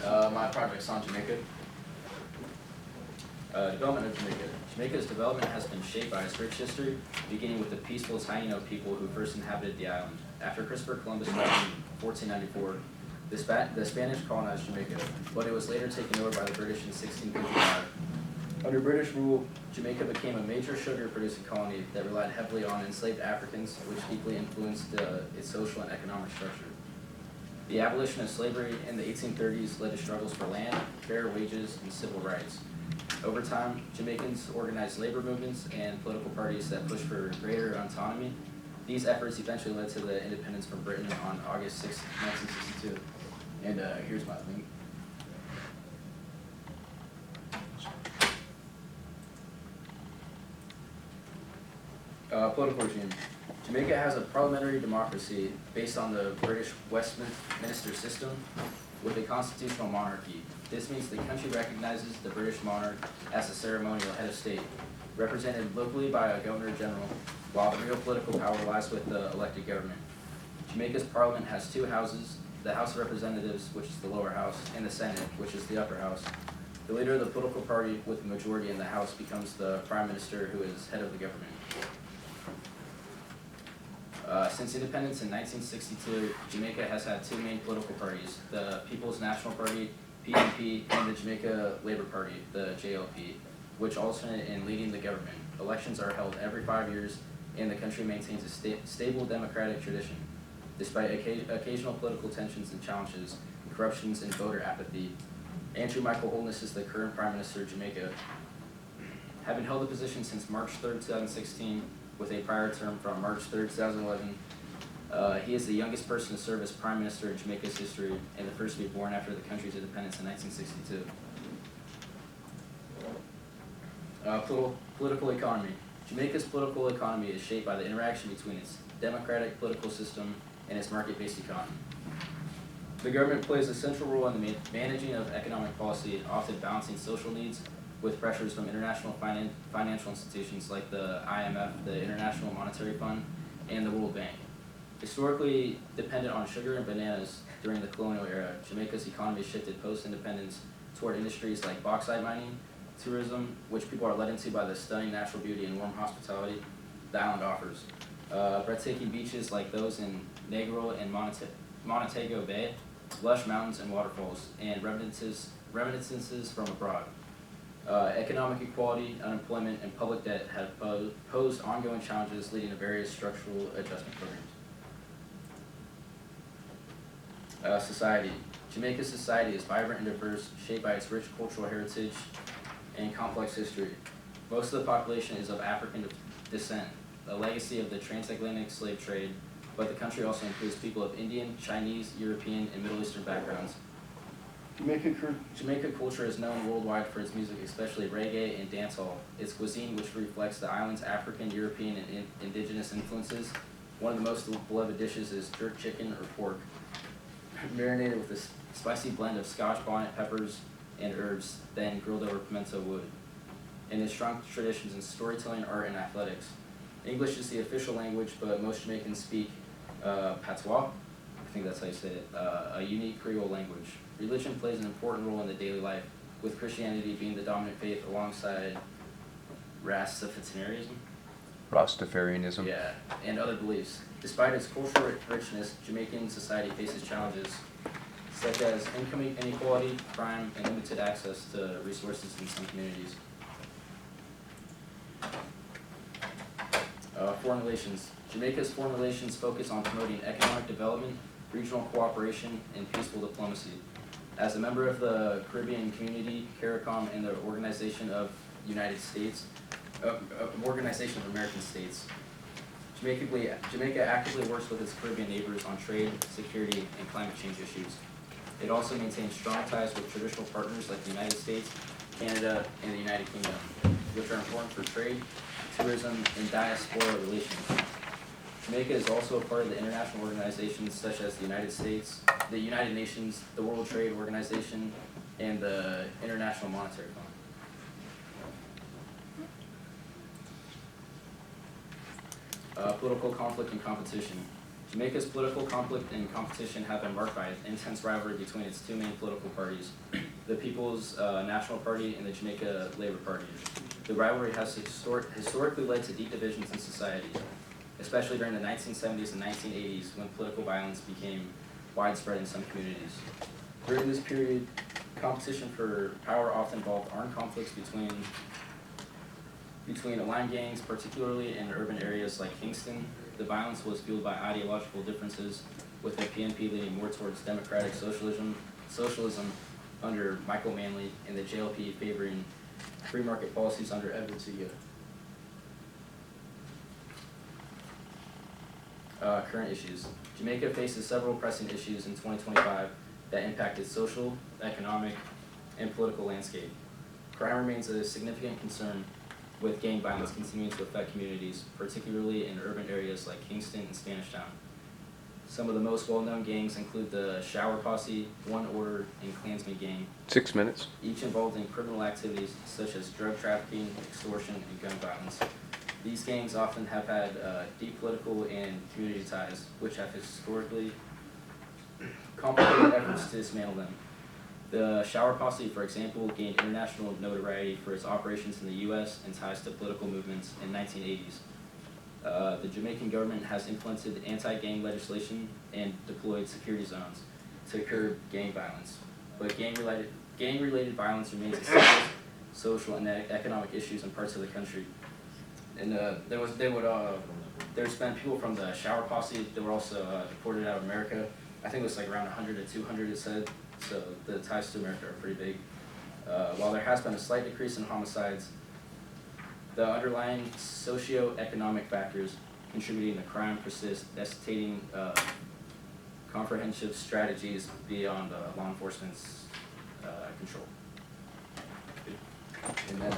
My project's on Jamaica. Development of Jamaica. Jamaica's development has been shaped by its rich history, beginning with the peaceful Taino people who first inhabited the island. After Christopher Columbus died in 1494, the Spanish colonized Jamaica, but it was later taken over by the British in 1655. Under British rule, Jamaica became a major sugar-producing colony that relied heavily on enslaved Africans, which deeply influenced its social and economic structure. The abolition of slavery in the 1830s led to struggles for land, fair wages, and civil rights. Over time, Jamaicans organized labor movements and political parties that pushed for greater autonomy. These efforts eventually led to the independence from Britain on August 6, 1962. And here's my link. Political regime. Jamaica has a parliamentary democracy based on the British Westminster system with a constitutional monarchy. This means the country recognizes the British monarch as the ceremonial head of state, represented locally by a governor general, while the real political power lies with the elected government. Jamaica's parliament has two houses, the House of Representatives, which is the lower house, and the Senate, which is the upper house. The leader of the political party with the majority in the House becomes the prime minister, who is head of the government. Since independence in 1962, Jamaica has had two main political parties, the People's National Party, PNP, and the Jamaica Labour Party, the JLP, which alternate in leading the government. Elections are held every 5 years, and the country maintains a stable democratic tradition. Despite occasional political tensions and challenges, corruptions, and voter apathy, Andrew Michael Holness is the current Prime Minister of Jamaica. Having held the position since March 3rd, 2016, with a prior term from March 3rd, 2011. He is the youngest person to serve as Prime Minister in Jamaica's history and the first to be born after the country's independence in 1962. Political economy. Jamaica's political economy is shaped by the interaction between its democratic political system and its market-based economy. The government plays a central role in the managing of economic policy, often balancing social needs with pressures from international financial institutions like the IMF, the International Monetary Fund, and the World Bank. Historically dependent on sugar and bananas during the colonial era, Jamaica's economy shifted post-independence toward industries like bauxite mining, tourism, which people are led into by the stunning natural beauty and warm hospitality the island offers. Breathtaking beaches like those in Negril and Montego Bay, lush mountains and waterfalls, and reminiscences from abroad. Economic equality, unemployment, and public debt have posed ongoing challenges leading to various structural adjustment programs. Society. Jamaica's society is vibrant and diverse, shaped by its rich cultural heritage and complex history. Most of the population is of African descent, a legacy of the transatlantic slave trade, but the country also includes people of Indian, Chinese, European, and Middle Eastern backgrounds. Jamaica culture is known worldwide for its music, especially reggae and dancehall. Its cuisine, which reflects the island's African, European, and indigenous influences. One of the most beloved dishes is jerk chicken or pork, marinated with a spicy blend of Scotch bonnet peppers and herbs, then grilled over pimento wood. And its strong traditions in storytelling, art, and athletics. English is the official language, but most Jamaicans speak patois, I think that's how you say it, a unique Creole language. Religion plays an important role in the daily life, with Christianity being the dominant faith alongside Rastafarianism. Yeah, and other beliefs. Despite its cultural richness, Jamaican society faces challenges such as income inequality, crime, and limited access to resources in some communities. Foreign relations. Jamaica's foreign relations focus on promoting economic development, regional cooperation, and peaceful diplomacy. As a member of the Caribbean Community, CARICOM, and the Organization of American States, Jamaica actively works with its Caribbean neighbors on trade, security, and climate change issues. It also maintains strong ties with traditional partners like the United States, Canada, and the United Kingdom, which are important for trade, tourism, and diaspora relations. Jamaica is also a part of the international organizations such as the United Nations, the World Trade Organization, and the International Monetary Fund. Political conflict and competition. Jamaica's political conflict and competition have been marked by intense rivalry between its two main political parties, the People's National Party and the Jamaica Labour Party. The rivalry has historically led to deep divisions in society, especially during the 1970s and 1980s when political violence became widespread in some communities. During this period, competition for power often involved armed conflicts between aligned gangs, particularly in urban areas like Kingston. The violence was fueled by ideological differences, with the PNP leaning more towards democratic socialism under Michael Manley, and the JLP favoring free market policies under Edward Seaga. Current issues. Jamaica faces several pressing issues in 2025 that impacted social, economic, and political landscape. Crime remains a significant concern, with gang violence continuing to affect communities, particularly in urban areas like Kingston and Spanish Town. Some of the most well-known gangs include the Shower Posse, One Order, and Klansman gang, 6 minutes. each involved in criminal activities such as drug trafficking, extortion, and gun violence. These gangs often have had deep political and community ties, which have historically complicated efforts to dismantle them. The Shower Posse, for example, gained international notoriety for its operations in the U.S. and ties to political movements in 1980s. The Jamaican government has implemented anti-gang legislation and deployed security zones to curb gang violence. But gang-related violence remains a serious social and economic issues in parts of the country. And there's been people from the Shower Posse that were also deported out of America. I think it was like around 100 to 200, it said. So the ties to America are pretty big. While there has been a slight decrease in homicides, the underlying socio-economic factors contributing to crime persist, necessitating comprehensive strategies beyond law enforcement's control. And then